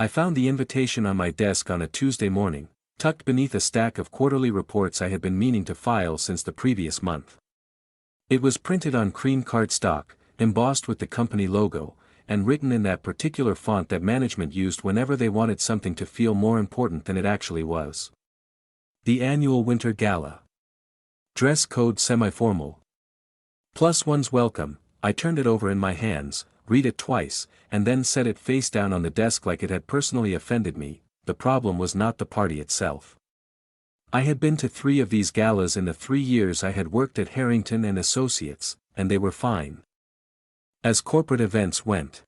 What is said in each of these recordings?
I found the invitation on my desk on a Tuesday morning, tucked beneath a stack of quarterly reports I had been meaning to file since the previous month. It was printed on cream cardstock, embossed with the company logo, and written in that particular font that management used whenever they wanted something to feel more important than it actually was. The annual winter gala. Dress code semi-formal. +1's welcome. I turned it over in my hands, read it twice, and then set it face down on the desk like it had personally offended me. The problem was not the party itself. I had been to 3 of these galas in the 3 years I had worked at Harrington and Associates, and they were fine. As corporate events went.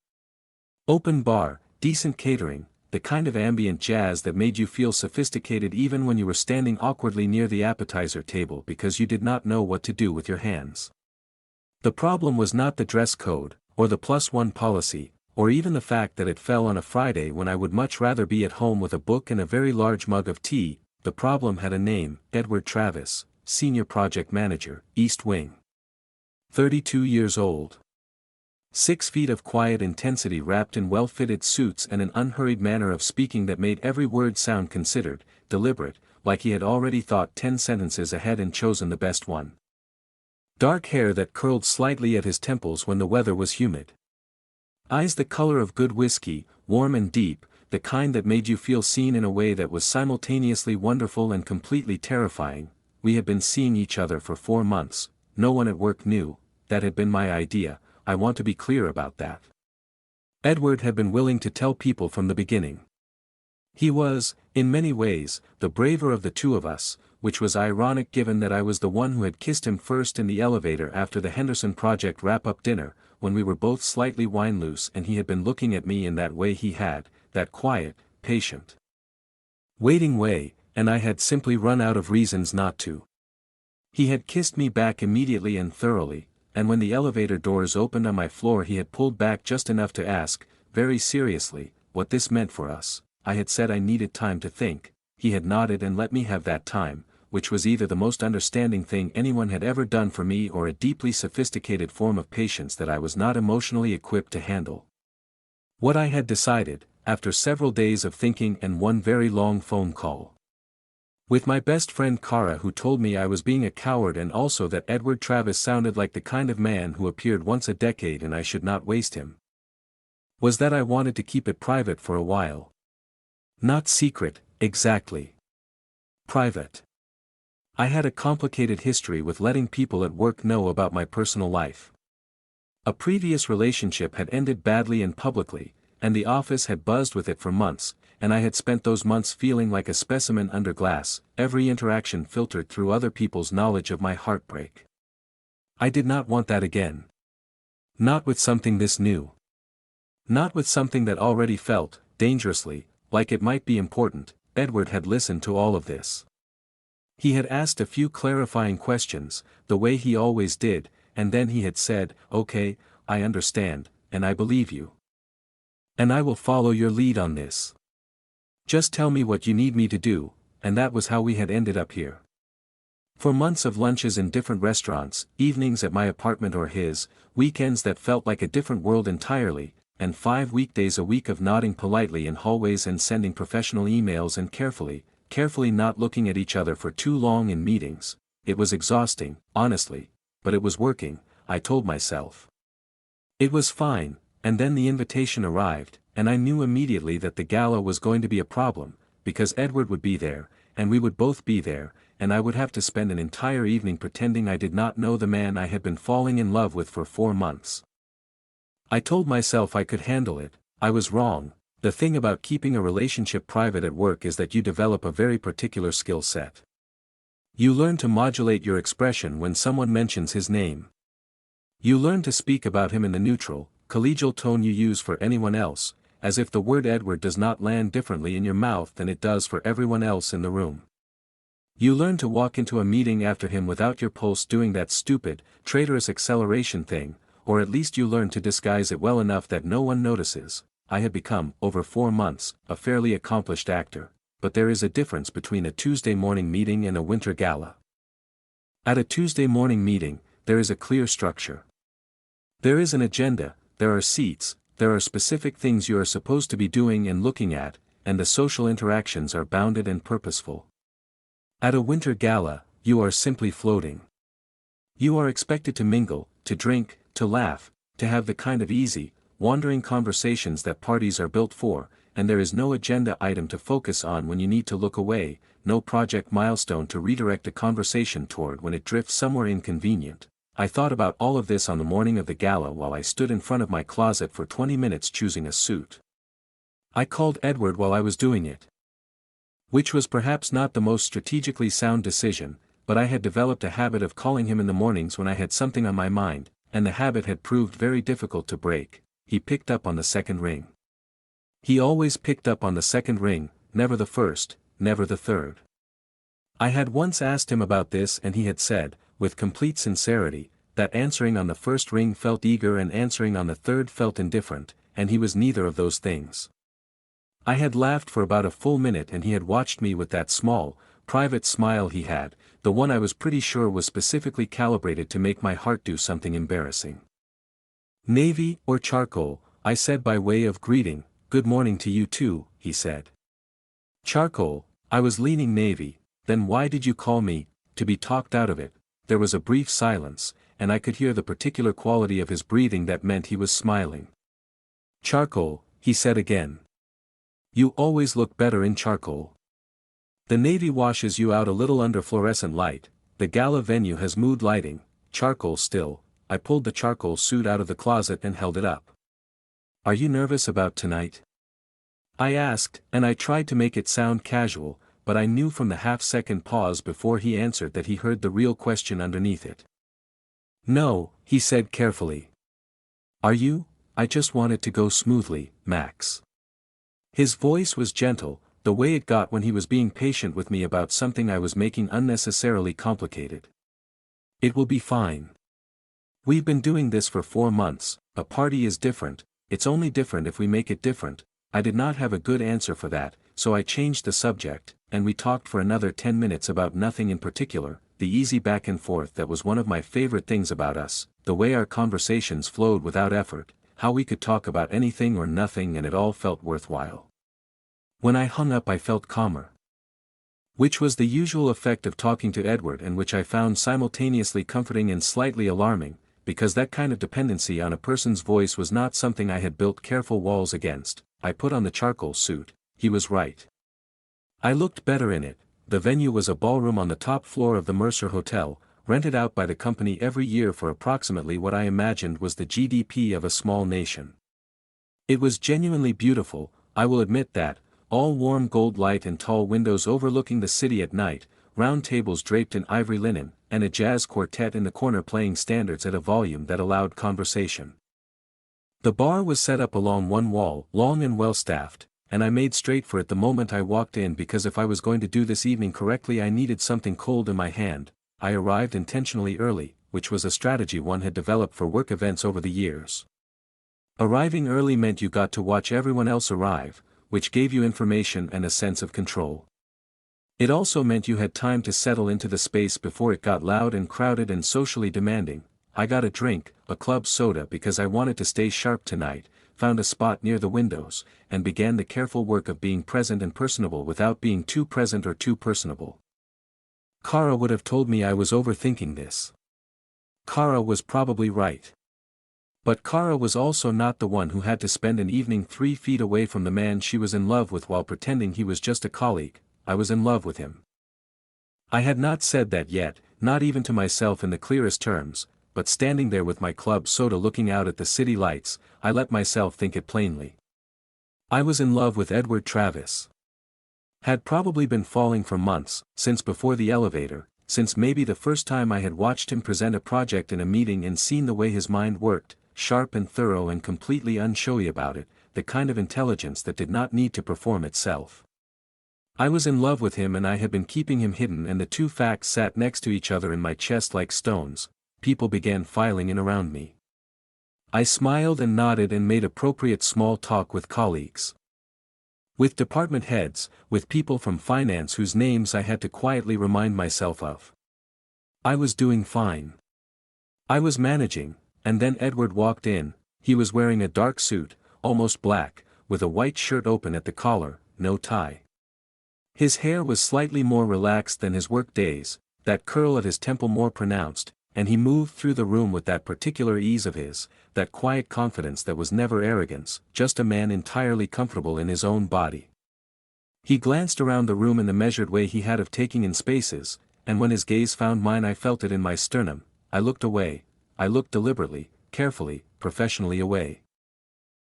Open bar, decent catering, the kind of ambient jazz that made you feel sophisticated even when you were standing awkwardly near the appetizer table because you did not know what to do with your hands. The problem was not the dress code, or the +1 policy, or even the fact that it fell on a Friday when I would much rather be at home with a book and a very large mug of tea. The problem had a name: Edward Travis, Senior Project Manager, East Wing. 32 years old. 6 feet of quiet intensity wrapped in well-fitted suits and an unhurried manner of speaking that made every word sound considered, deliberate, like he had already thought 10 sentences ahead and chosen the best one. Dark hair that curled slightly at his temples when the weather was humid. Eyes the color of good whiskey, warm and deep, the kind that made you feel seen in a way that was simultaneously wonderful and completely terrifying. We had been seeing each other for 4 months, no one at work knew. That had been my idea. I want to be clear about that. Edward had been willing to tell people from the beginning. He was, in many ways, the braver of the 2 of us, which was ironic given that I was the one who had kissed him first in the elevator after the Henderson Project wrap-up dinner, when we were both slightly wine-loose and he had been looking at me in that way he had, that quiet, patient, waiting way, and I had simply run out of reasons not to. He had kissed me back immediately and thoroughly, and when the elevator doors opened on my floor he had pulled back just enough to ask, very seriously, what this meant for us. I had said I needed time to think. He had nodded and let me have that time, which was either the most understanding thing anyone had ever done for me or a deeply sophisticated form of patience that I was not emotionally equipped to handle. What I had decided, after several days of thinking and one very long phone call with my best friend Kara, who told me I was being a coward and also that Edward Travis sounded like the kind of man who appeared once a decade and I should not waste him, was that I wanted to keep it private for a while. Not secret, exactly. Private. I had a complicated history with letting people at work know about my personal life. A previous relationship had ended badly and publicly, and the office had buzzed with it for months, and I had spent those months feeling like a specimen under glass, every interaction filtered through other people's knowledge of my heartbreak. I did not want that again. Not with something this new. Not with something that already felt, dangerously, like it might be important. Edward had listened to all of this. He had asked a few clarifying questions, the way he always did, and then he had said, "Okay, I understand, and I believe you. And I will follow your lead on this. Just tell me what you need me to do," and that was how we had ended up here. For months of lunches in different restaurants, evenings at my apartment or his, weekends that felt like a different world entirely, and 5 weekdays a week of nodding politely in hallways and sending professional emails and carefully not looking at each other for too long in meetings. It was exhausting, honestly, but it was working, I told myself. It was fine, and then the invitation arrived, and I knew immediately that the gala was going to be a problem, because Edward would be there, and we would both be there, and I would have to spend an entire evening pretending I did not know the man I had been falling in love with for 4 months. I told myself I could handle it. I was wrong. The thing about keeping a relationship private at work is that you develop a very particular skill set. You learn to modulate your expression when someone mentions his name. You learn to speak about him in the neutral, collegial tone you use for anyone else, as if the word Edward does not land differently in your mouth than it does for everyone else in the room. You learn to walk into a meeting after him without your pulse doing that stupid, traitorous acceleration thing, or at least you learn to disguise it well enough that no one notices. I had become, over 4 months, a fairly accomplished actor, but there is a difference between a Tuesday morning meeting and a winter gala. At a Tuesday morning meeting, there is a clear structure. There is an agenda, there are seats, there are specific things you are supposed to be doing and looking at, and the social interactions are bounded and purposeful. At a winter gala, you are simply floating. You are expected to mingle, to drink, to laugh, to have the kind of easy, wandering conversations that parties are built for, and there is no agenda item to focus on when you need to look away, no project milestone to redirect a conversation toward when it drifts somewhere inconvenient. I thought about all of this on the morning of the gala while I stood in front of my closet for 20 minutes choosing a suit. I called Edward while I was doing it. Which was perhaps not the most strategically sound decision, but I had developed a habit of calling him in the mornings when I had something on my mind, and the habit had proved very difficult to break. He picked up on the second ring. He always picked up on the second ring, never the first, never the third. I had once asked him about this and he had said, with complete sincerity, that answering on the first ring felt eager and answering on the third felt indifferent, and he was neither of those things. I had laughed for about a full minute and he had watched me with that small, private smile he had, the one I was pretty sure was specifically calibrated to make my heart do something embarrassing. "Navy or charcoal," I said by way of greeting. "Good morning to you too," he said. "Charcoal." I was leaning navy. "Then why did you call me?" To be talked out of it. There was a brief silence, and I could hear the particular quality of his breathing that meant he was smiling. "Charcoal," he said again. "You always look better in charcoal. The navy washes you out a little under fluorescent light, the gala venue has mood lighting, charcoal still." I pulled the charcoal suit out of the closet and held it up. "Are you nervous about tonight?" I asked, and I tried to make it sound casual, but I knew from the half-second pause before he answered that he heard the real question underneath it. "No," he said carefully. "Are you? I just want it to go smoothly, Max." His voice was gentle, the way it got when he was being patient with me about something I was making unnecessarily complicated. "It will be fine. We've been doing this for 4 months, a party is different, it's only different if we make it different." I did not have a good answer for that, so I changed the subject, and we talked for another 10 minutes about nothing in particular, the easy back and forth that was one of my favorite things about us, the way our conversations flowed without effort, how we could talk about anything or nothing and it all felt worthwhile. When I hung up I felt calmer. Which was the usual effect of talking to Edward and which I found simultaneously comforting and slightly alarming, because that kind of dependency on a person's voice was not something I had built careful walls against. I put on the charcoal suit. He was right. I looked better in it. The venue was a ballroom on the top floor of the Mercer Hotel, rented out by the company every year for approximately what I imagined was the GDP of a small nation. It was genuinely beautiful, I will admit that, all warm gold light and tall windows overlooking the city at night, round tables draped in ivory linen, and a jazz quartet in the corner playing standards at a volume that allowed conversation. The bar was set up along one wall, long and well-staffed, and I made straight for it the moment I walked in because if I was going to do this evening correctly I needed something cold in my hand. I arrived intentionally early, which was a strategy one had developed for work events over the years. Arriving early meant you got to watch everyone else arrive, which gave you information and a sense of control. It also meant you had time to settle into the space before it got loud and crowded and socially demanding. I got a drink, a club soda because I wanted to stay sharp tonight, found a spot near the windows, and began the careful work of being present and personable without being too present or too personable. Kara would have told me I was overthinking this. Kara was probably right. But Kara was also not the one who had to spend an evening 3 feet away from the man she was in love with while pretending he was just a colleague. I was in love with him. I had not said that yet, not even to myself in the clearest terms, but standing there with my club soda looking out at the city lights, I let myself think it plainly. I was in love with Edward Travis. Had probably been falling for months, since before the elevator, since maybe the first time I had watched him present a project in a meeting and seen the way his mind worked, sharp and thorough and completely unshowy about it, the kind of intelligence that did not need to perform itself. I was in love with him and I had been keeping him hidden and the two facts sat next to each other in my chest like stones. People began filing in around me. I smiled and nodded and made appropriate small talk with colleagues. With department heads, with people from finance whose names I had to quietly remind myself of. I was doing fine. I was managing, and then Edward walked in. He was wearing a dark suit, almost black, with a white shirt open at the collar, no tie. His hair was slightly more relaxed than his work days, that curl at his temple more pronounced, and he moved through the room with that particular ease of his, that quiet confidence that was never arrogance, just a man entirely comfortable in his own body. He glanced around the room in the measured way he had of taking in spaces, and when his gaze found mine I felt it in my sternum. I looked away. I looked deliberately, carefully, professionally away.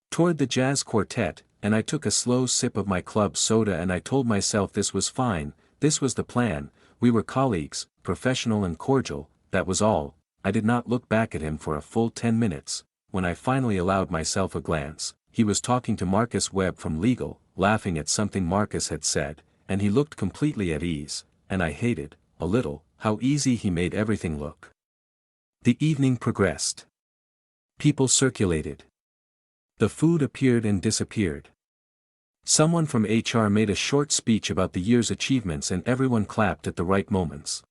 Toward the jazz quartet, and I took a slow sip of my club soda and I told myself this was fine, this was the plan, we were colleagues, professional and cordial, that was all. I did not look back at him for a full 10 minutes, when I finally allowed myself a glance. He was talking to Marcus Webb from legal, laughing at something Marcus had said, and he looked completely at ease, and I hated, a little, how easy he made everything look. The evening progressed. People circulated. The food appeared and disappeared. Someone from HR made a short speech about the year's achievements and everyone clapped at the right moments.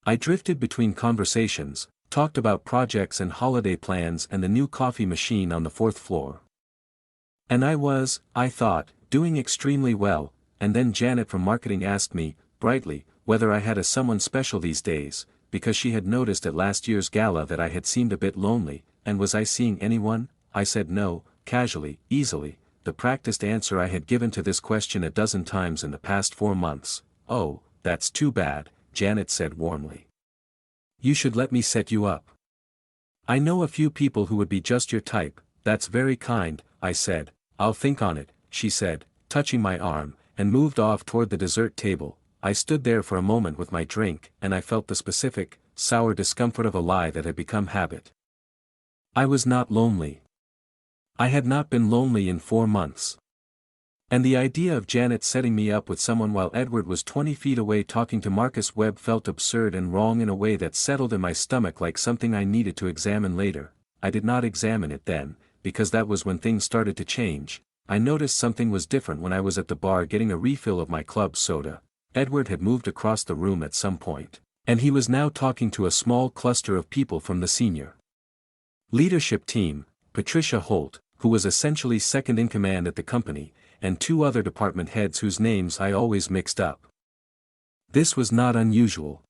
I drifted between conversations, talked about projects and holiday plans and the new coffee machine on the 4th floor. And I thought, doing extremely well, and then Janet from marketing asked me, brightly, whether I had a someone special these days, because she had noticed at last year's gala that I had seemed a bit lonely, and was I seeing anyone? I said no, casually, easily, the practiced answer I had given to this question a dozen times in the past 4 months. Oh, that's too bad, Janet said warmly. You should let me set you up. I know a few people who would be just your type. That's very kind, I said. I'll think on it, she said, touching my arm, and moved off toward the dessert table. I stood there for a moment with my drink, and I felt the specific, sour discomfort of a lie that had become habit. I was not lonely. I had not been lonely in 4 months. And the idea of Janet setting me up with someone while Edward was 20 feet away talking to Marcus Webb felt absurd and wrong in a way that settled in my stomach like something I needed to examine later. I did not examine it then, because that was when things started to change. I noticed something was different when I was at the bar getting a refill of my club soda. Edward had moved across the room at some point, and he was now talking to a small cluster of people from the senior leadership team, Patricia Holt, who was essentially second in command at the company, and 2 other department heads whose names I always mixed up. This was not unusual.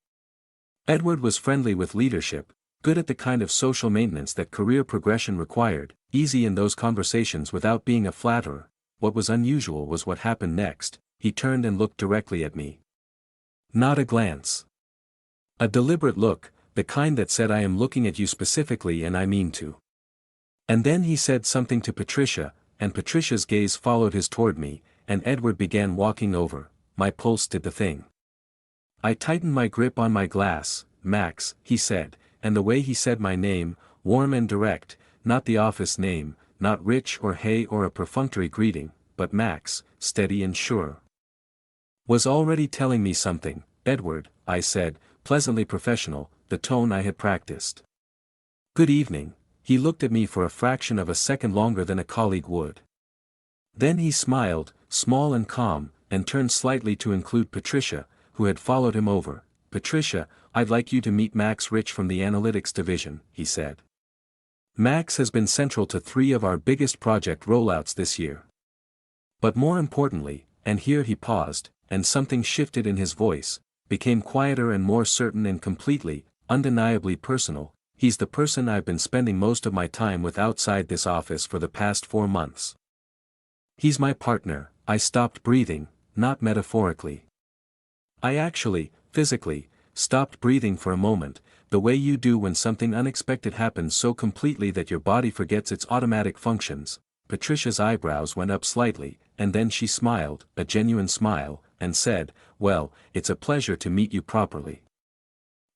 Edward was friendly with leadership, good at the kind of social maintenance that career progression required, easy in those conversations without being a flatterer. What was unusual was what happened next. He turned and looked directly at me. Not a glance. A deliberate look, the kind that said I am looking at you specifically and I mean to. And then he said something to Patricia, and Patricia's gaze followed his toward me, and Edward began walking over. My pulse did the thing. I tightened my grip on my glass. Max, he said, and the way he said my name, warm and direct, not the office name, not Rich or Hey or a perfunctory greeting, but Max, steady and sure, was already telling me something. Edward, I said, pleasantly professional, the tone I had practiced. Good evening. He looked at me for a fraction of a second longer than a colleague would. Then he smiled, small and calm, and turned slightly to include Patricia, who had followed him over. Patricia, I'd like you to meet Max Rich from the analytics division, he said. Max has been central to 3 of our biggest project rollouts this year. But more importantly, and here he paused, and something shifted in his voice, became quieter and more certain and completely, undeniably personal. He's the person I've been spending most of my time with outside this office for the past 4 months. He's my partner. I stopped breathing, not metaphorically. I actually, physically, stopped breathing for a moment, the way you do when something unexpected happens so completely that your body forgets its automatic functions. Patricia's eyebrows went up slightly, and then she smiled, a genuine smile, and said, well, it's a pleasure to meet you properly.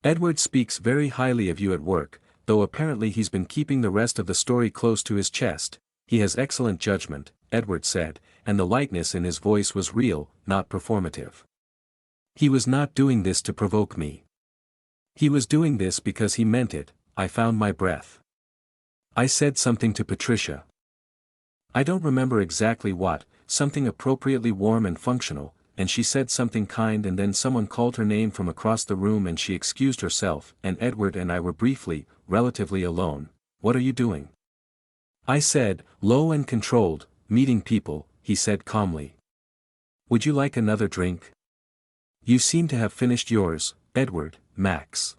Edward speaks very highly of you at work, though apparently he's been keeping the rest of the story close to his chest. He has excellent judgment, Edward said, and the lightness in his voice was real, not performative. He was not doing this to provoke me. He was doing this because he meant it. I found my breath. I said something to Patricia. I don't remember exactly what, something appropriately warm and functional, and she said something kind and then someone called her name from across the room and she excused herself, and Edward and I were briefly, relatively alone. What are you doing? I said, low and controlled, meeting people, he said calmly. Would you like another drink? You seem to have finished yours, Edward, Max.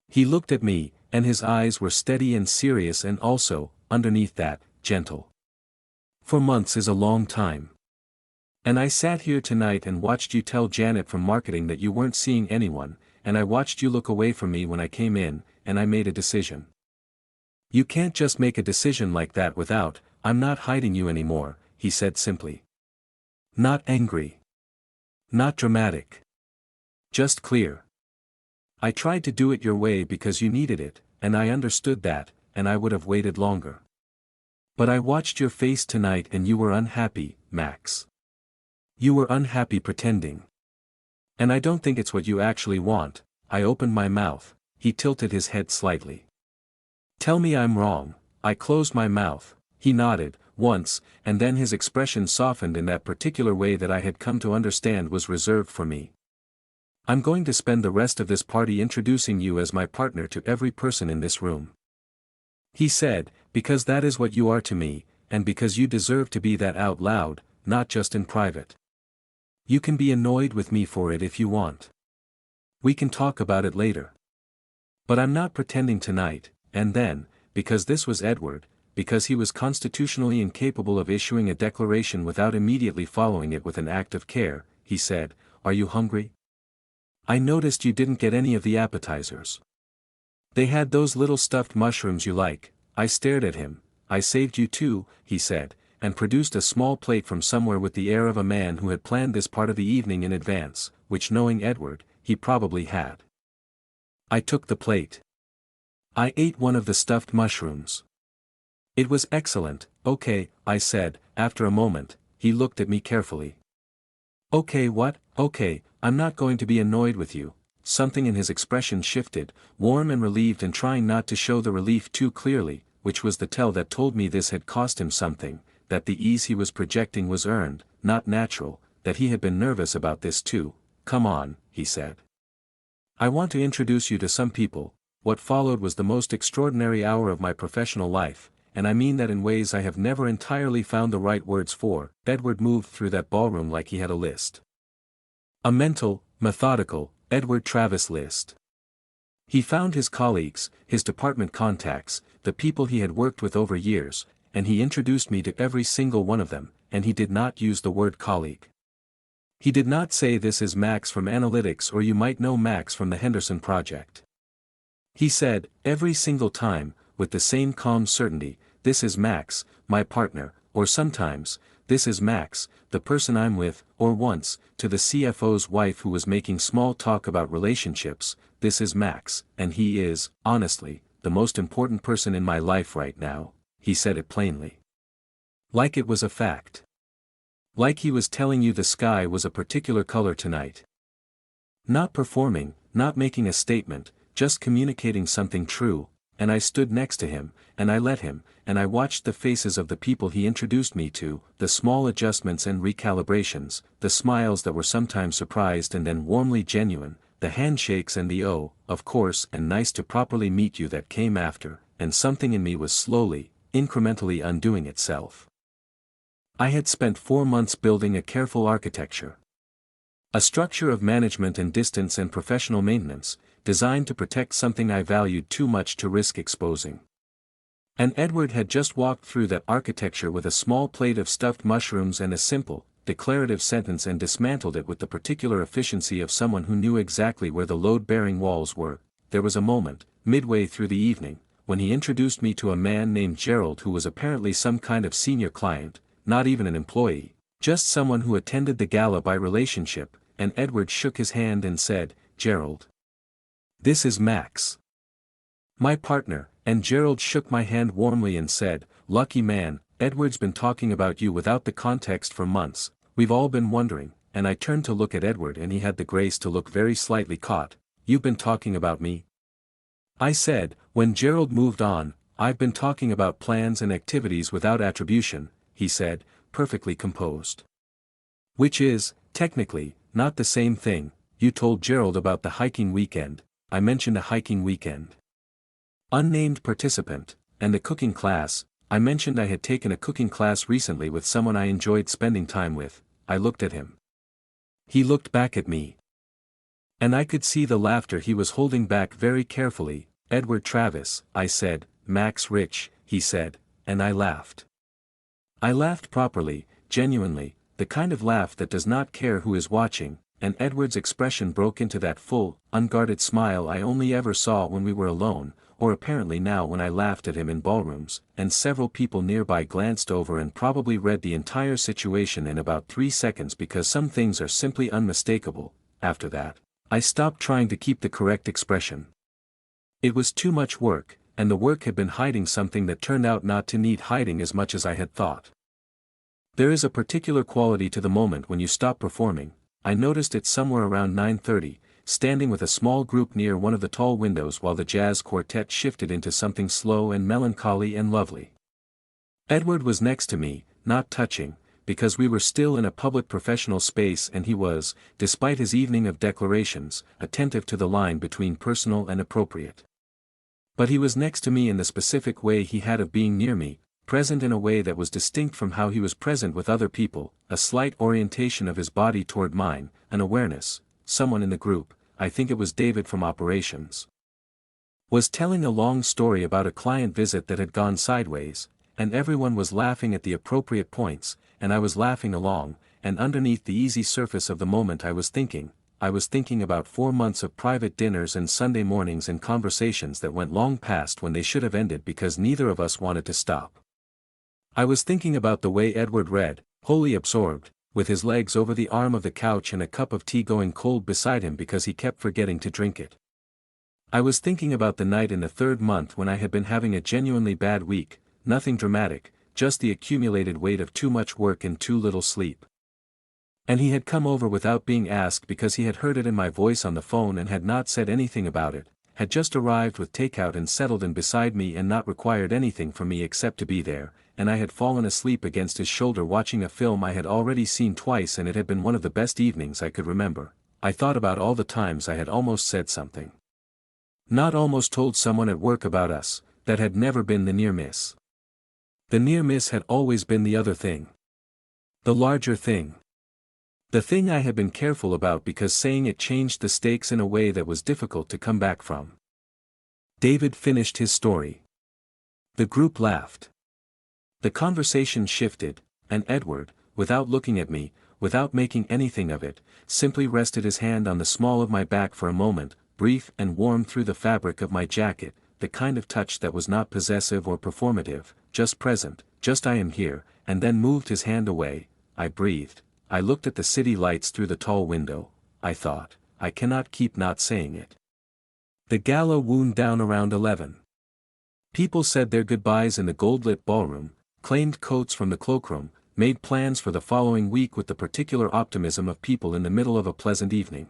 He looked at me, and his eyes were steady and serious and also, underneath that, gentle. 4 months is a long time. And I sat here tonight and watched you tell Janet from marketing that you weren't seeing anyone, and I watched you look away from me when I came in, and I made a decision. You can't just make a decision like that without, I'm not hiding you anymore, he said simply. Not angry. Not dramatic. Just clear. I tried to do it your way because you needed it, and I understood that, and I would have waited longer. But I watched your face tonight and you were unhappy, Max. You were unhappy pretending. And I don't think it's what you actually want. I opened my mouth, he tilted his head slightly. Tell me I'm wrong. I closed my mouth, he nodded, once, and then his expression softened in that particular way that I had come to understand was reserved for me. I'm going to spend the rest of this party introducing you as my partner to every person in this room. He said, because that is what you are to me, and because you deserve to be that out loud, not just in private. You can be annoyed with me for it if you want. We can talk about it later. But I'm not pretending tonight, and then, because this was Edward, because he was constitutionally incapable of issuing a declaration without immediately following it with an act of care, he said, Are you hungry? I noticed you didn't get any of the appetizers. They had those little stuffed mushrooms you like. I stared at him. I saved you too, he said, and produced a small plate from somewhere with the air of a man who had planned this part of the evening in advance, which knowing Edward, he probably had. I took the plate. I ate one of the stuffed mushrooms. It was excellent. Okay, I said, after a moment. He looked at me carefully. Okay, what? Okay, I'm not going to be annoyed with you. Something in his expression shifted, warm and relieved, and trying not to show the relief too clearly, which was the tell that told me this had cost him something, that the ease he was projecting was earned, not natural, that he had been nervous about this too. Come on, he said. I want to introduce you to some people. What followed was the most extraordinary hour of my professional life, and I mean that in ways I have never entirely found the right words for. Edward moved through that ballroom like he had a list. A mental, methodical, Edward Travis list. He found his colleagues, his department contacts, the people he had worked with over years, and he introduced me to every single one of them, and he did not use the word colleague. He did not say this is Max from Analytics or you might know Max from the Henderson Project. He said, every single time, with the same calm certainty, this is Max, my partner, or sometimes, this is Max, the person I'm with, or once, to the CFO's wife who was making small talk about relationships, this is Max, and he is, honestly, the most important person in my life right now, he said it plainly. Like it was a fact. Like he was telling you the sky was a particular color tonight. Not performing, not making a statement, just communicating something true, and I stood next to him, and I let him, and I watched the faces of the people he introduced me to, the small adjustments and recalibrations, the smiles that were sometimes surprised and then warmly genuine, the handshakes and the oh, of course and nice to properly meet you that came after, and something in me was slowly, incrementally undoing itself. I had spent 4 months building a careful architecture. A structure of management and distance and professional maintenance, designed to protect something I valued too much to risk exposing. And Edward had just walked through that architecture with a small plate of stuffed mushrooms and a simple, declarative sentence and dismantled it with the particular efficiency of someone who knew exactly where the load-bearing walls were. There was a moment, midway through the evening, when he introduced me to a man named Gerald who was apparently some kind of senior client, not even an employee, just someone who attended the gala by relationship, and Edward shook his hand and said, Gerald. This is Max. My partner, and Gerald shook my hand warmly and said, lucky man, Edward's been talking about you without the context for months, we've all been wondering, and I turned to look at Edward and he had the grace to look very slightly caught. You've been talking about me? I said, when Gerald moved on, I've been talking about plans and activities without attribution, he said, perfectly composed. Which is, technically, not the same thing. You told Gerald about the hiking weekend. I mentioned a hiking weekend. Unnamed participant, and the cooking class. I mentioned I had taken a cooking class recently with someone I enjoyed spending time with. I looked at him. He looked back at me. And I could see the laughter he was holding back very carefully. Edward Travis, I said. Max Rich, he said, and I laughed. I laughed properly, genuinely, the kind of laugh that does not care who is watching, and Edward's expression broke into that full, unguarded smile I only ever saw when we were alone, or apparently now when I laughed at him in ballrooms, and several people nearby glanced over and probably read the entire situation in about 3 seconds because some things are simply unmistakable. After that, I stopped trying to keep the correct expression. It was too much work, and the work had been hiding something that turned out not to need hiding as much as I had thought. There is a particular quality to the moment when you stop performing. I noticed it somewhere around 9:30, standing with a small group near one of the tall windows while the jazz quartet shifted into something slow and melancholy and lovely. Edward was next to me, not touching, because we were still in a public professional space and he was, despite his evening of declarations, attentive to the line between personal and appropriate. But he was next to me in the specific way he had of being near me, present in a way that was distinct from how he was present with other people, a slight orientation of his body toward mine, an awareness. Someone in the group, I think it was David from operations, was telling a long story about a client visit that had gone sideways, and everyone was laughing at the appropriate points, and I was laughing along, and underneath the easy surface of the moment I was thinking about 4 months of private dinners and Sunday mornings and conversations that went long past when they should have ended because neither of us wanted to stop. I was thinking about the way Edward read, wholly absorbed, with his legs over the arm of the couch and a cup of tea going cold beside him because he kept forgetting to drink it. I was thinking about the night in the 3rd month when I had been having a genuinely bad week, nothing dramatic, just the accumulated weight of too much work and too little sleep. And he had come over without being asked because he had heard it in my voice on the phone and had not said anything about it, had just arrived with takeout and settled in beside me and not required anything from me except to be there, and I had fallen asleep against his shoulder watching a film I had already seen twice and it had been one of the best evenings I could remember. I thought about all the times I had almost said something. Not almost told someone at work about us, that had never been the near miss. The near miss had always been the other thing. The larger thing. The thing I had been careful about because saying it changed the stakes in a way that was difficult to come back from. David finished his story. The group laughed. The conversation shifted, and Edward, without looking at me, without making anything of it, simply rested his hand on the small of my back for a moment, brief and warm through the fabric of my jacket, the kind of touch that was not possessive or performative, just present, just I am here, and then moved his hand away. I breathed. I looked at the city lights through the tall window. I thought, I cannot keep not saying it. The gala wound down around 11. People said their goodbyes in the gold-lit ballroom, claimed coats from the cloakroom, made plans for the following week with the particular optimism of people in the middle of a pleasant evening.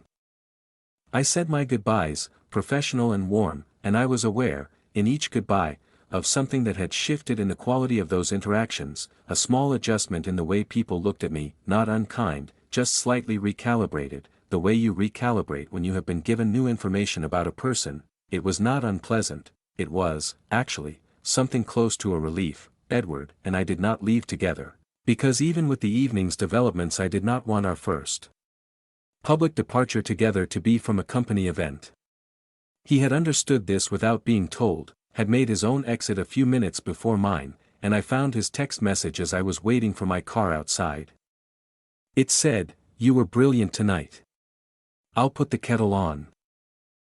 I said my goodbyes, professional and warm, and I was aware, in each goodbye, of something that had shifted in the quality of those interactions, a small adjustment in the way people looked at me, not unkind, just slightly recalibrated, the way you recalibrate when you have been given new information about a person. It was not unpleasant, it was, actually, something close to a relief. Edward and I did not leave together, because even with the evening's developments I did not want our first public departure together to be from a company event. He had understood this without being told, had made his own exit a few minutes before mine, and I found his text message as I was waiting for my car outside. It said, "You were brilliant tonight. I'll put the kettle on."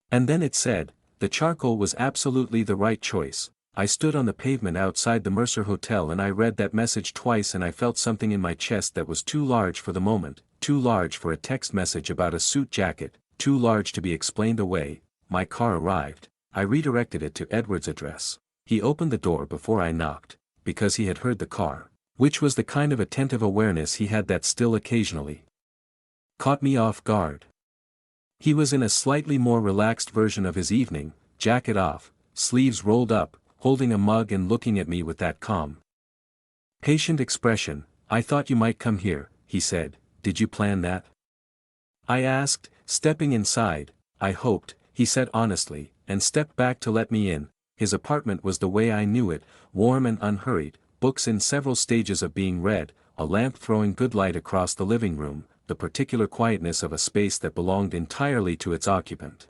And then it said, "The charcoal was absolutely the right choice." I stood on the pavement outside the Mercer Hotel and I read that message twice and I felt something in my chest that was too large for the moment, too large for a text message about a suit jacket, too large to be explained away. My car arrived. I redirected it to Edward's address. He opened the door before I knocked, because he had heard the car, which was the kind of attentive awareness he had that still occasionally caught me off guard. He was in a slightly more relaxed version of his evening, jacket off, sleeves rolled up, holding a mug and looking at me with that calm, patient expression. "I thought you might come here," he said. "Did you plan that?" I asked, stepping inside. "I hoped," he said honestly, and stepped back to let me in. His apartment was the way I knew it, warm and unhurried, books in several stages of being read, a lamp throwing good light across the living room, the particular quietness of a space that belonged entirely to its occupant.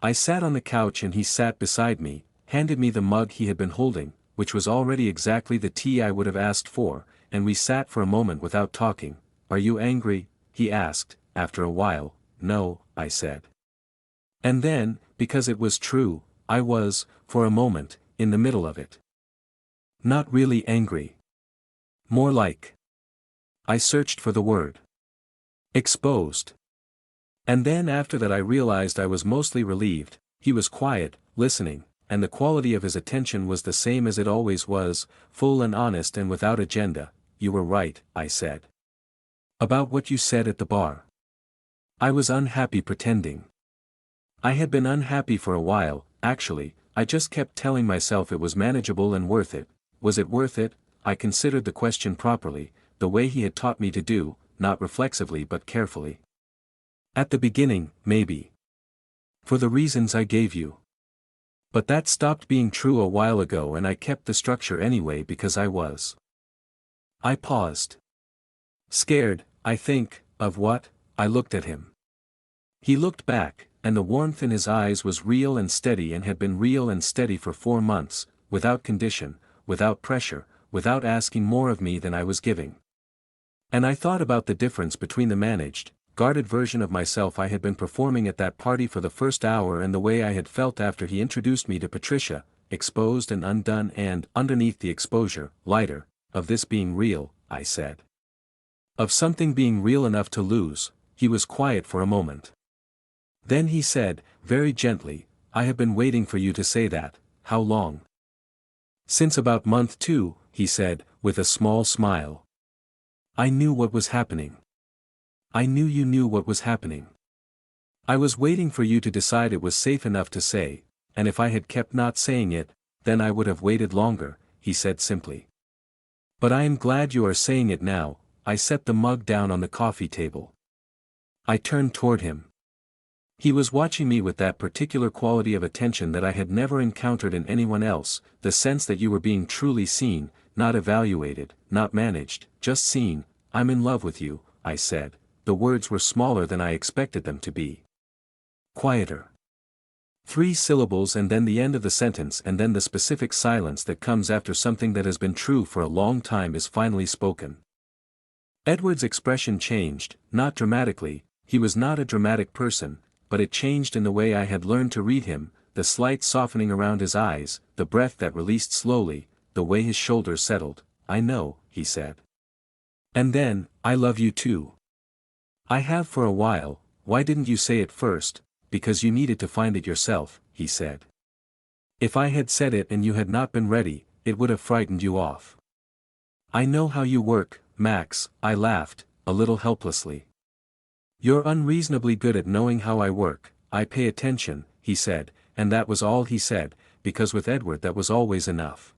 I sat on the couch and he sat beside me, handed me the mug he had been holding, which was already exactly the tea I would have asked for, and we sat for a moment without talking. "Are you angry?" he asked, after a while. "No," I said. And then, because it was true, I was, for a moment, in the middle of it. Not really angry. More like. I searched for the word. Exposed. And then after that I realized I was mostly relieved. He was quiet, listening, and the quality of his attention was the same as it always was, full and honest and without agenda. "You were right," I said. "About what you said at the bar." I was unhappy pretending. I had been unhappy for a while, actually. I just kept telling myself it was manageable and worth it. Was it worth it? I considered the question properly, the way he had taught me to do, not reflexively but carefully. At the beginning, maybe. For the reasons I gave you. But that stopped being true a while ago and I kept the structure anyway because I was. I paused. Scared, I think, of what? I looked at him. He looked back, and the warmth in his eyes was real and steady and had been real and steady for 4 months, without condition, without pressure, without asking more of me than I was giving. And I thought about the difference between the managed, guarded version of myself I had been performing at that party for the first hour and the way I had felt after he introduced me to Patricia, exposed and undone and, underneath the exposure, lighter, of this being real, I said. Of something being real enough to lose. He was quiet for a moment. Then he said, very gently, "I have been waiting for you to say that." "How long?" "Since about month 2, he said, with a small smile. "I knew what was happening. I knew you knew what was happening. I was waiting for you to decide it was safe enough to say, and if I had kept not saying it, then I would have waited longer," he said simply. "But I am glad you are saying it now." I set the mug down on the coffee table. I turned toward him. He was watching me with that particular quality of attention that I had never encountered in anyone else, the sense that you were being truly seen, not evaluated, not managed, just seen. "I'm in love with you," I said. The words were smaller than I expected them to be. Quieter. 3 syllables and then the end of the sentence and then the specific silence that comes after something that has been true for a long time is finally spoken. Edward's expression changed, not dramatically. He was not a dramatic person, but it changed in the way I had learned to read him, the slight softening around his eyes, the breath that released slowly, the way his shoulders settled. "I know," he said. And then, "I love you too." "I have for a while. Why didn't you say it first?" "Because you needed to find it yourself," he said. "If I had said it and you had not been ready, it would have frightened you off." "I know how you work, Max," I laughed, a little helplessly. "You're unreasonably good at knowing how I work. I pay attention," he said, and that was all he said, because with Edward that was always enough.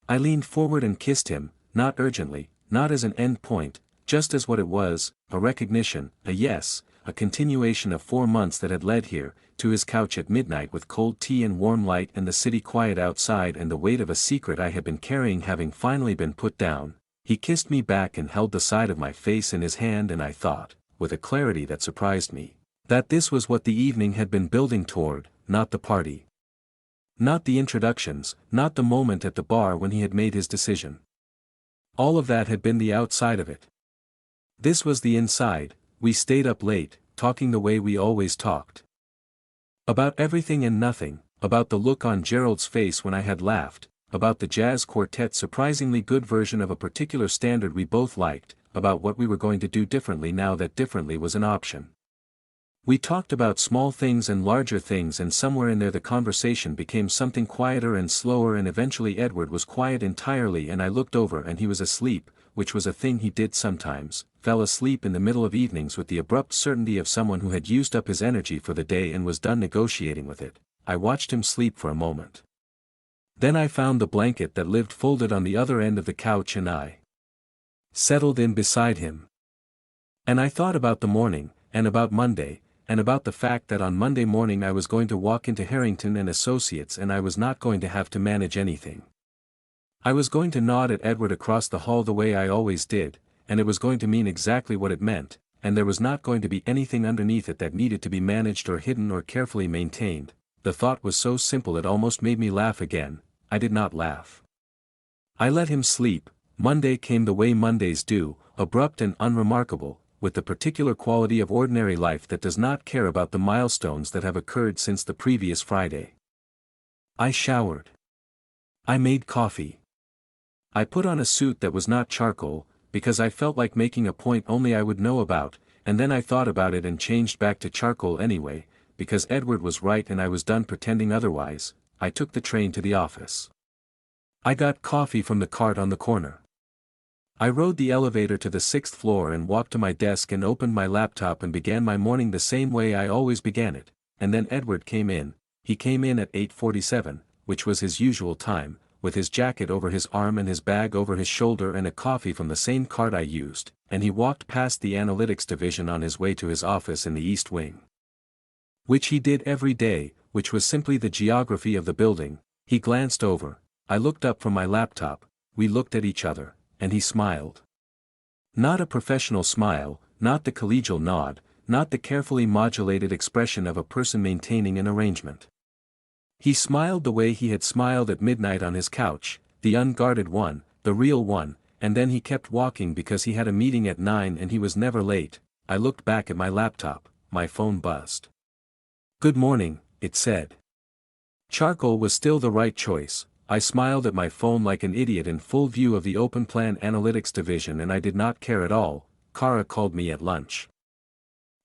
I leaned forward and kissed him, not urgently, not as an end point, just as what it was, a recognition, a yes, a continuation of 4 months that had led here, to his couch at midnight with cold tea and warm light and the city quiet outside and the weight of a secret I had been carrying having finally been put down. He kissed me back and held the side of my face in his hand and I thought, with a clarity that surprised me, that this was what the evening had been building toward, not the party. Not the introductions, not the moment at the bar when he had made his decision. All of that had been the outside of it. This was the inside. We stayed up late, talking the way we always talked. About everything and nothing, about the look on Gerald's face when I had laughed, about the jazz quartet's surprisingly good version of a particular standard we both liked, about what we were going to do differently now that differently was an option. We talked about small things and larger things and somewhere in there the conversation became something quieter and slower and eventually Edward was quiet entirely and I looked over and he was asleep, which was a thing he did sometimes, fell asleep in the middle of evenings with the abrupt certainty of someone who had used up his energy for the day and was done negotiating with it. I watched him sleep for a moment. Then I found the blanket that lived folded on the other end of the couch and I settled in beside him. And I thought about the morning, and about Monday, and about the fact that on Monday morning I was going to walk into Harrington and Associates and I was not going to have to manage anything. I was going to nod at Edward across the hall the way I always did, and it was going to mean exactly what it meant, and there was not going to be anything underneath it that needed to be managed or hidden or carefully maintained. The thought was so simple it almost made me laugh again. I did not laugh. I let him sleep. Monday came the way Mondays do, abrupt and unremarkable, with the particular quality of ordinary life that does not care about the milestones that have occurred since the previous Friday. I showered. I made coffee. I put on a suit that was not charcoal, because I felt like making a point only I would know about, and then I thought about it and changed back to charcoal anyway, because Edward was right and I was done pretending otherwise. I took the train to the office. I got coffee from the cart on the corner. I rode the elevator to the 6th floor and walked to my desk and opened my laptop and began my morning the same way I always began it, and then Edward came in. He came in at 8:47, which was his usual time, with his jacket over his arm and his bag over his shoulder and a coffee from the same cart I used, and he walked past the analytics division on his way to his office in the East Wing. Which he did every day, which was simply the geography of the building. He glanced over, I looked up from my laptop, we looked at each other, and he smiled. Not a professional smile, not the collegial nod, not the carefully modulated expression of a person maintaining an arrangement. He smiled the way he had smiled at midnight on his couch, the unguarded one, the real one, and then he kept walking because he had a meeting at 9 and he was never late. I looked back at my laptop, my phone buzzed. Good morning, it said. Charcoal was still the right choice. I smiled at my phone like an idiot in full view of the open plan analytics division and I did not care at all. Kara called me at lunch.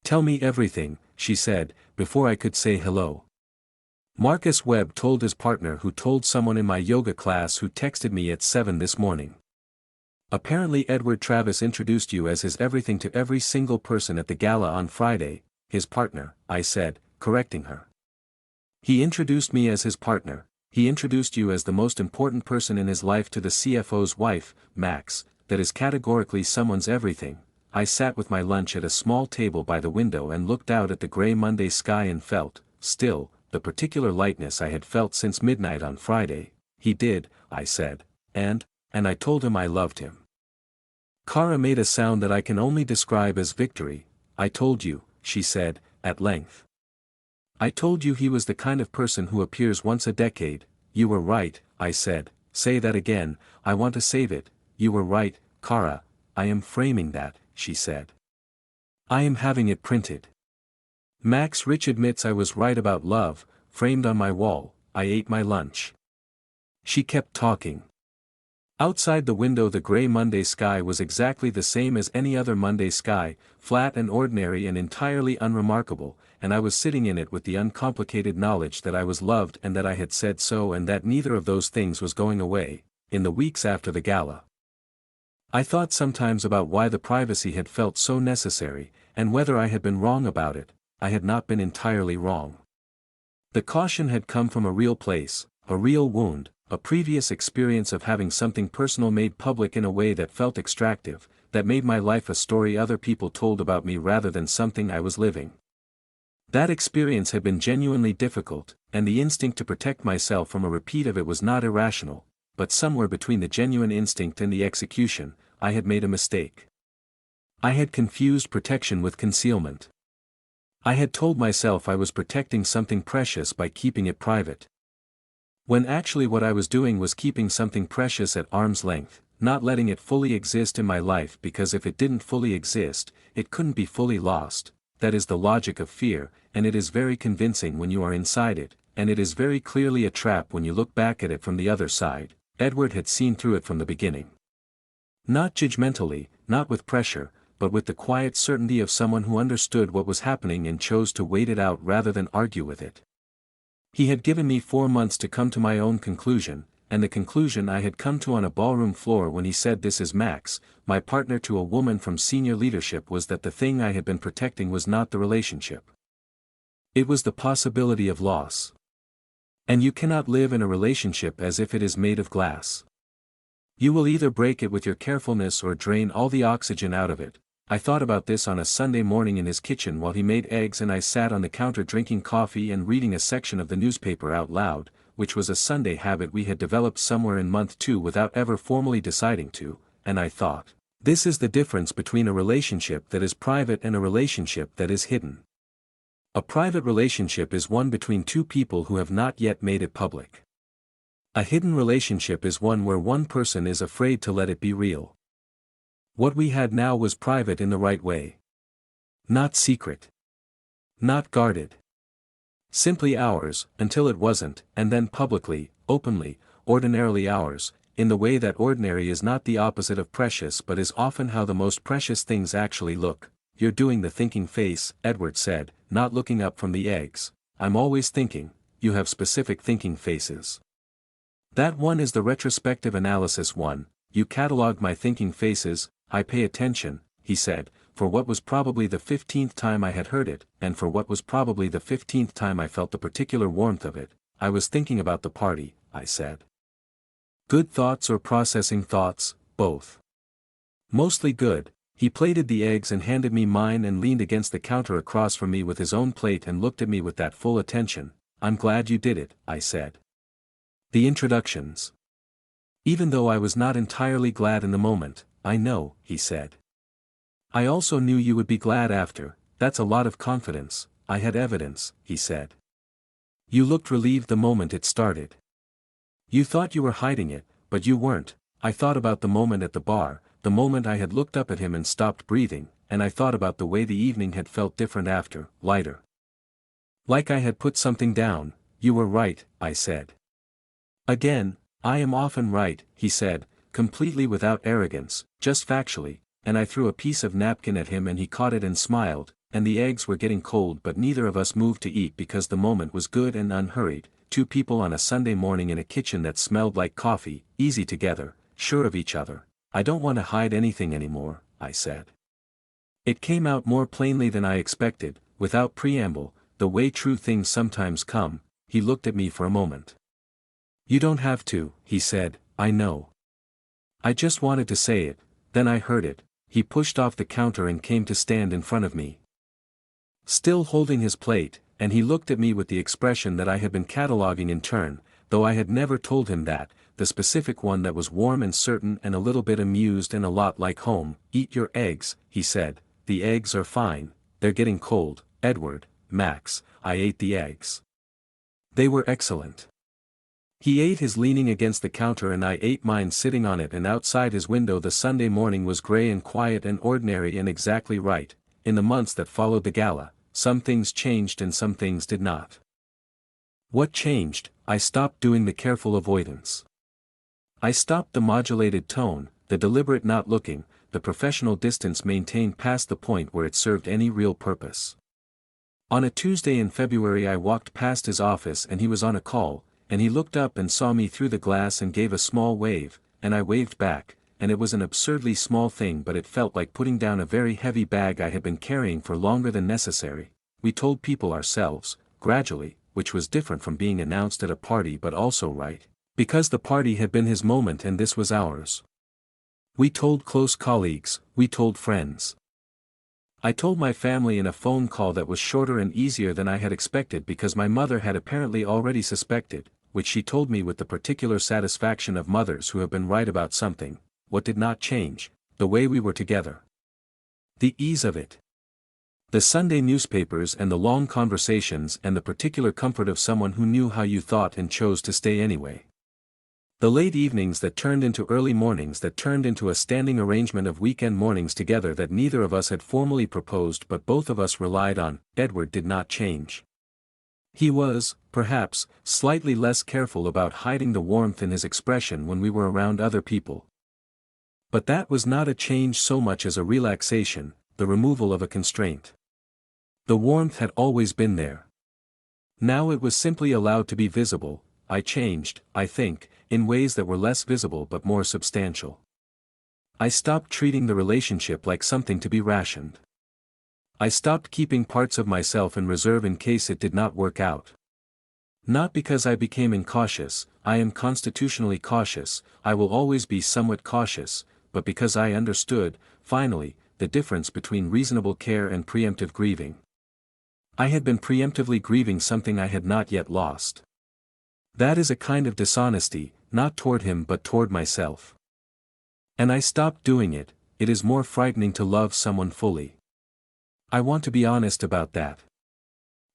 Tell me everything, she said, before I could say hello. Marcus Webb told his partner who told someone in my yoga class who texted me at 7 this morning. Apparently Edward Travis introduced you as his everything to every single person at the gala on Friday, his partner, I said, correcting her. He introduced me as his partner, he introduced you as the most important person in his life to the CFO's wife, Max, that is categorically someone's everything. I sat with my lunch at a small table by the window and looked out at the gray Monday sky and felt, still, the particular lightness I had felt since midnight on Friday. He did, I said, and I told him I loved him. Kara made a sound that I can only describe as victory. I told you, she said, at length. I told you he was the kind of person who appears once a decade. You were right, I said. Say that again, I want to save it. You were right, Kara. I am framing that, she said. I am having it printed. Max Rich admits I was right about love, framed on my wall. I ate my lunch. She kept talking. Outside the window the gray Monday sky was exactly the same as any other Monday sky, flat and ordinary and entirely unremarkable, and I was sitting in it with the uncomplicated knowledge that I was loved and that I had said so and that neither of those things was going away, in the weeks after the gala. I thought sometimes about why the privacy had felt so necessary, and whether I had been wrong about it. I had not been entirely wrong. The caution had come from a real place, a real wound, a previous experience of having something personal made public in a way that felt extractive, that made my life a story other people told about me rather than something I was living. That experience had been genuinely difficult, and the instinct to protect myself from a repeat of it was not irrational, but somewhere between the genuine instinct and the execution, I had made a mistake. I had confused protection with concealment. I had told myself I was protecting something precious by keeping it private. When actually what I was doing was keeping something precious at arm's length, not letting it fully exist in my life because if it didn't fully exist, it couldn't be fully lost. That is the logic of fear, and it is very convincing when you are inside it, and it is very clearly a trap when you look back at it from the other side. Edward had seen through it from the beginning. Not judgmentally, not with pressure, but with the quiet certainty of someone who understood what was happening and chose to wait it out rather than argue with it. He had given me 4 months to come to my own conclusion, and the conclusion I had come to on a ballroom floor when he said this is Max, my partner to a woman from senior leadership was that the thing I had been protecting was not the relationship. It was the possibility of loss. And you cannot live in a relationship as if it is made of glass. You will either break it with your carefulness or drain all the oxygen out of it. I thought about this on a Sunday morning in his kitchen while he made eggs and I sat on the counter drinking coffee and reading a section of the newspaper out loud, which was a Sunday habit we had developed somewhere in month 2 without ever formally deciding to, and I thought, this is the difference between a relationship that is private and a relationship that is hidden. A private relationship is one between two people who have not yet made it public. A hidden relationship is one where one person is afraid to let it be real. What we had now was private in the right way. Not secret. Not guarded. Simply ours, until it wasn't, and then publicly, openly, ordinarily ours, in the way that ordinary is not the opposite of precious but is often how the most precious things actually look. You're doing the thinking face, Edward said, not looking up from the eggs. I'm always thinking. You have specific thinking faces. That one is the retrospective analysis one. You catalog my thinking faces. I pay attention, he said, for what was probably the 15th time I had heard it, and for what was probably the 15th time I felt the particular warmth of it. I was thinking about the party, I said. Good thoughts or processing thoughts, both. Mostly good. He plated the eggs and handed me mine and leaned against the counter across from me with his own plate and looked at me with that full attention. I'm glad you did it, I said. The introductions. Even though I was not entirely glad in the moment, I know, he said. I also knew you would be glad after. That's a lot of confidence. I had evidence, he said. You looked relieved the moment it started. You thought you were hiding it, but you weren't. I thought about the moment at the bar, the moment I had looked up at him and stopped breathing, and I thought about the way the evening had felt different after, lighter. Like I had put something down. You were right, I said. Again, I am often right, he said, completely without arrogance, just factually, and I threw a piece of napkin at him and he caught it and smiled, and the eggs were getting cold but neither of us moved to eat because the moment was good and unhurried. Two people on a Sunday morning in a kitchen that smelled like coffee, easy together, sure of each other. I don't want to hide anything anymore, I said. It came out more plainly than I expected, without preamble, the way true things sometimes come. He looked at me for a moment. You don't have to, he said, I know. I just wanted to say it, then I heard it. He pushed off the counter and came to stand in front of me. Still holding his plate, and he looked at me with the expression that I had been cataloging in turn, though I had never told him that, the specific one that was warm and certain and a little bit amused and a lot like home. Eat your eggs, he said. The eggs are fine, they're getting cold, Edward, Max. I ate the eggs. They were excellent. He ate his leaning against the counter and I ate mine sitting on it, and outside his window the Sunday morning was grey and quiet and ordinary and exactly right. In the months that followed the gala, some things changed and some things did not. What changed? I stopped doing the careful avoidance. I stopped the modulated tone, the deliberate not looking, the professional distance maintained past the point where it served any real purpose. On a Tuesday in February I walked past his office and he was on a call, and he looked up and saw me through the glass and gave a small wave, and I waved back, and it was an absurdly small thing but it felt like putting down a very heavy bag I had been carrying for longer than necessary. We told people ourselves, gradually, which was different from being announced at a party but also right, because the party had been his moment and this was ours. We told close colleagues, we told friends. I told my family in a phone call that was shorter and easier than I had expected because my mother had apparently already suspected, which she told me with the particular satisfaction of mothers who have been right about something. What did not change? The way we were together. The ease of it. The Sunday newspapers and the long conversations and the particular comfort of someone who knew how you thought and chose to stay anyway. The late evenings that turned into early mornings that turned into a standing arrangement of weekend mornings together that neither of us had formally proposed but both of us relied on. Edward did not change. He was, perhaps, slightly less careful about hiding the warmth in his expression when we were around other people. But that was not a change so much as a relaxation, the removal of a constraint. The warmth had always been there. Now it was simply allowed to be visible. I changed, I think, in ways that were less visible but more substantial. I stopped treating the relationship like something to be rationed. I stopped keeping parts of myself in reserve in case it did not work out. Not because I became incautious, I am constitutionally cautious, I will always be somewhat cautious, but because I understood, finally, the difference between reasonable care and preemptive grieving. I had been preemptively grieving something I had not yet lost. That is a kind of dishonesty, not toward him but toward myself. And I stopped doing it. It is more frightening to love someone fully. I want to be honest about that.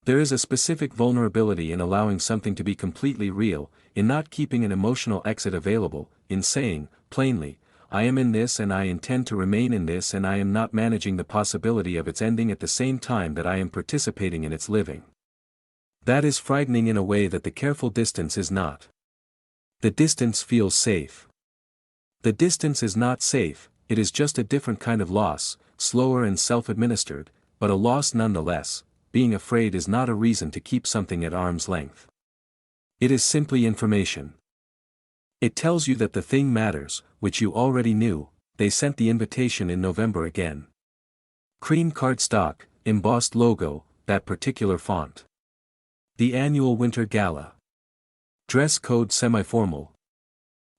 There is a specific vulnerability in allowing something to be completely real, in not keeping an emotional exit available, in saying, plainly, I am in this and I intend to remain in this and I am not managing the possibility of its ending at the same time that I am participating in its living. That is frightening in a way that the careful distance is not. The distance feels safe. The distance is not safe, it is just a different kind of loss, slower and self-administered, but a loss nonetheless. Being afraid is not a reason to keep something at arm's length. It is simply information. It tells you that the thing matters, which you already knew. They sent the invitation in November again. Cream cardstock, embossed logo, that particular font. The annual winter gala. Dress code semi-formal.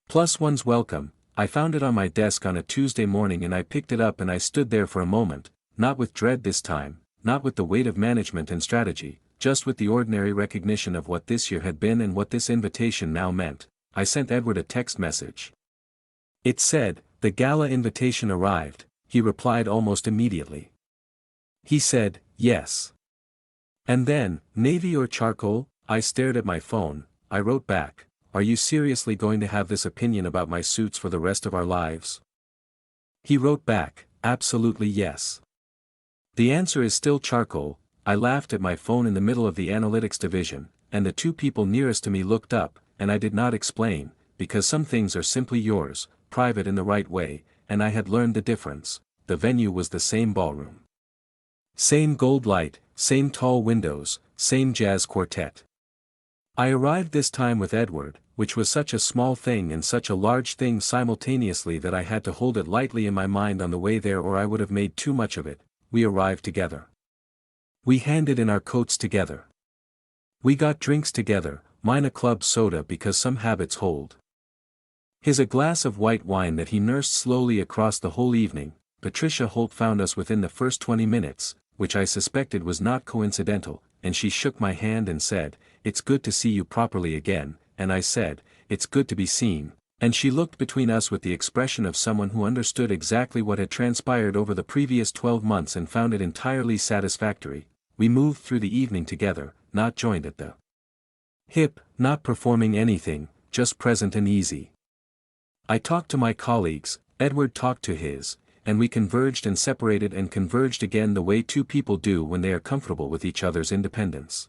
+1's welcome. I found it on my desk on a Tuesday morning and I picked it up and I stood there for a moment, not with dread this time. Not with the weight of management and strategy, just with the ordinary recognition of what this year had been and what this invitation now meant. I sent Edward a text message. It said, "The gala invitation arrived," he replied almost immediately. He said, "Yes." And then, "Navy or charcoal?" I stared at my phone. I wrote back, "Are you seriously going to have this opinion about my suits for the rest of our lives?" He wrote back, "Absolutely yes." The answer is still charcoal. I laughed at my phone in the middle of the analytics division, and the two people nearest to me looked up, and I did not explain, because some things are simply yours, private in the right way, and I had learned the difference. The venue was the same ballroom. Same gold light, same tall windows, same jazz quartet. I arrived this time with Edward, which was such a small thing and such a large thing simultaneously that I had to hold it lightly in my mind on the way there or I would have made too much of it. We arrived together. We handed in our coats together. We got drinks together, mine a club soda because some habits hold. His a glass of white wine that he nursed slowly across the whole evening. Patricia Holt found us within the first 20 minutes, which I suspected was not coincidental, and she shook my hand and said, "It's good to see you properly again," and I said, "It's good to be seen." And she looked between us with the expression of someone who understood exactly what had transpired over the previous 12 months and found it entirely satisfactory. We moved through the evening together, not joined at the hip, not performing anything, just present and easy. I talked to my colleagues, Edward talked to his, and we converged and separated and converged again the way two people do when they are comfortable with each other's independence.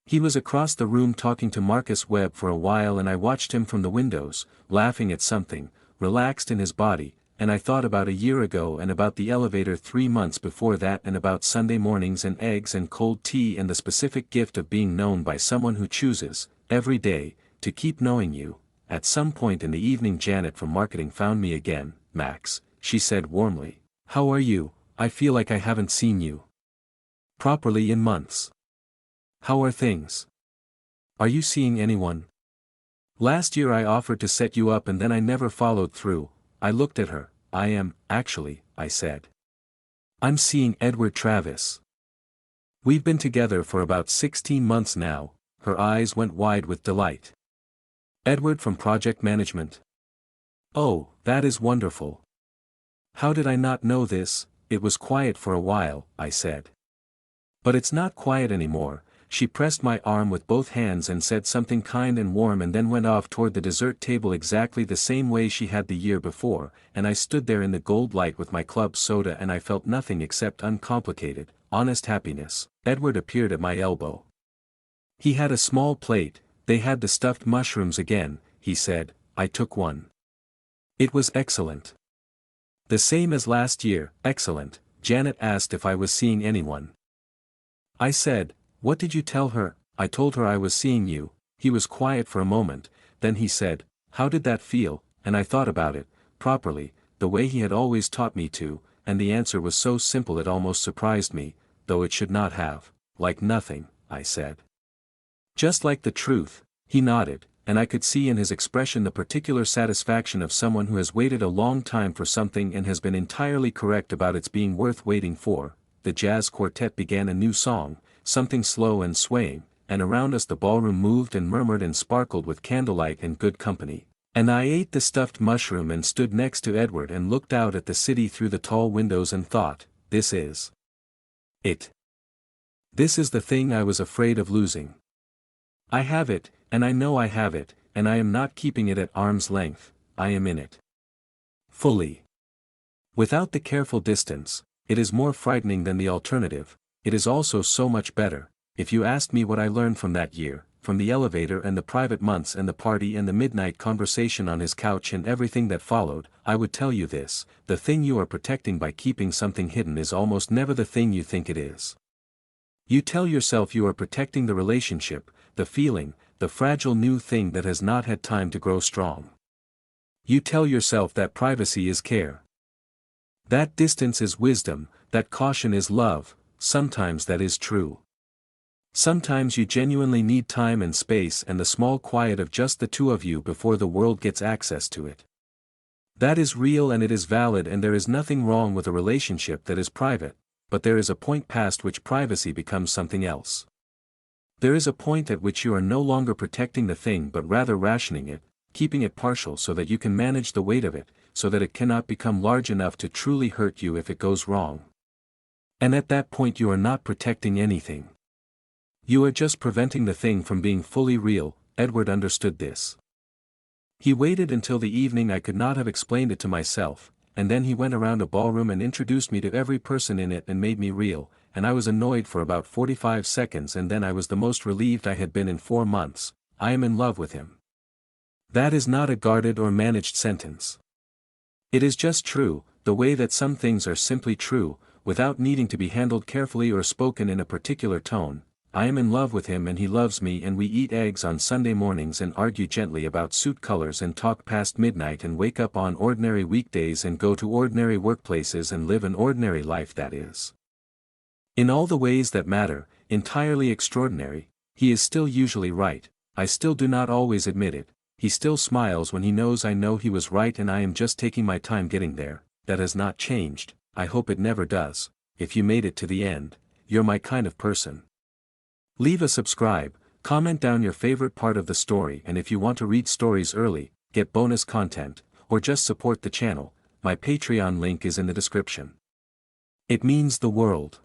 He was across the room talking to Marcus Webb for a while and I watched him from the windows, laughing at something, relaxed in his body, and I thought about a year ago and about the elevator 3 months before that and about Sunday mornings and eggs and cold tea and the specific gift of being known by someone who chooses, every day, to keep knowing you. At some point in the evening Janet from marketing found me again. "Max," she said warmly, "how are you? I feel like I haven't seen you properly in months. How are things? Are you seeing anyone? Last year I offered to set you up and then I never followed through." I looked at her. "I am, actually," I said. "I'm seeing Edward Travis. We've been together for about 16 months now." Her eyes went wide with delight. "Edward from project management? Oh, that is wonderful. How did I not know this?" "It was quiet for a while," I said. "But it's not quiet anymore." She pressed my arm with both hands and said something kind and warm and then went off toward the dessert table exactly the same way she had the year before, and I stood there in the gold light with my club soda and I felt nothing except uncomplicated, honest happiness. Edward appeared at my elbow. He had a small plate. "They had the stuffed mushrooms again," he said. I took one. "It was excellent." "The same as last year." "Excellent." Janet asked if I was seeing anyone. I said, "What did you tell her?" "I told her I was seeing you." He was quiet for a moment, then he said, "How did that feel?" And I thought about it, properly, the way he had always taught me to, and the answer was so simple it almost surprised me, though it should not have. "Like nothing," I said. "Just like the truth." He nodded, and I could see in his expression the particular satisfaction of someone who has waited a long time for something and has been entirely correct about its being worth waiting for. The jazz quartet began a new song, something slow and swaying, and around us the ballroom moved and murmured and sparkled with candlelight and good company. And I ate the stuffed mushroom and stood next to Edward and looked out at the city through the tall windows and thought, this is it. This is the thing I was afraid of losing. I have it, and I know I have it, and I am not keeping it at arm's length, I am in it. Fully. Without the careful distance, it is more frightening than the alternative. It is also so much better. If you asked me what I learned from that year, from the elevator and the private months and the party and the midnight conversation on his couch and everything that followed, I would tell you this: the thing you are protecting by keeping something hidden is almost never the thing you think it is. You tell yourself you are protecting the relationship, the feeling, the fragile new thing that has not had time to grow strong. You tell yourself that privacy is care. That distance is wisdom, that caution is love. Sometimes that is true. Sometimes you genuinely need time and space and the small quiet of just the two of you before the world gets access to it. That is real and it is valid, and there is nothing wrong with a relationship that is private, but there is a point past which privacy becomes something else. There is a point at which you are no longer protecting the thing but rather rationing it, keeping it partial so that you can manage the weight of it, so that it cannot become large enough to truly hurt you if it goes wrong. And at that point you are not protecting anything. You are just preventing the thing from being fully real. Edward understood this. He waited until the evening I could not have explained it to myself, and then he went around a ballroom and introduced me to every person in it and made me real, and I was annoyed for about 45 seconds and then I was the most relieved I had been in 4 months. I am in love with him. That is not a guarded or managed sentence. It is just true, the way that some things are simply true, without needing to be handled carefully or spoken in a particular tone. I am in love with him and he loves me, and we eat eggs on Sunday mornings and argue gently about suit colors and talk past midnight and wake up on ordinary weekdays and go to ordinary workplaces and live an ordinary life that is, in all the ways that matter, entirely extraordinary. He is still usually right. I still do not always admit it. He still smiles when he knows I know he was right and I am just taking my time getting there. That has not changed. I hope it never does. If you made it to the end, you're my kind of person. Leave a subscribe, comment down your favorite part of the story, and if you want to read stories early, get bonus content, or just support the channel, my Patreon link is in the description. It means the world.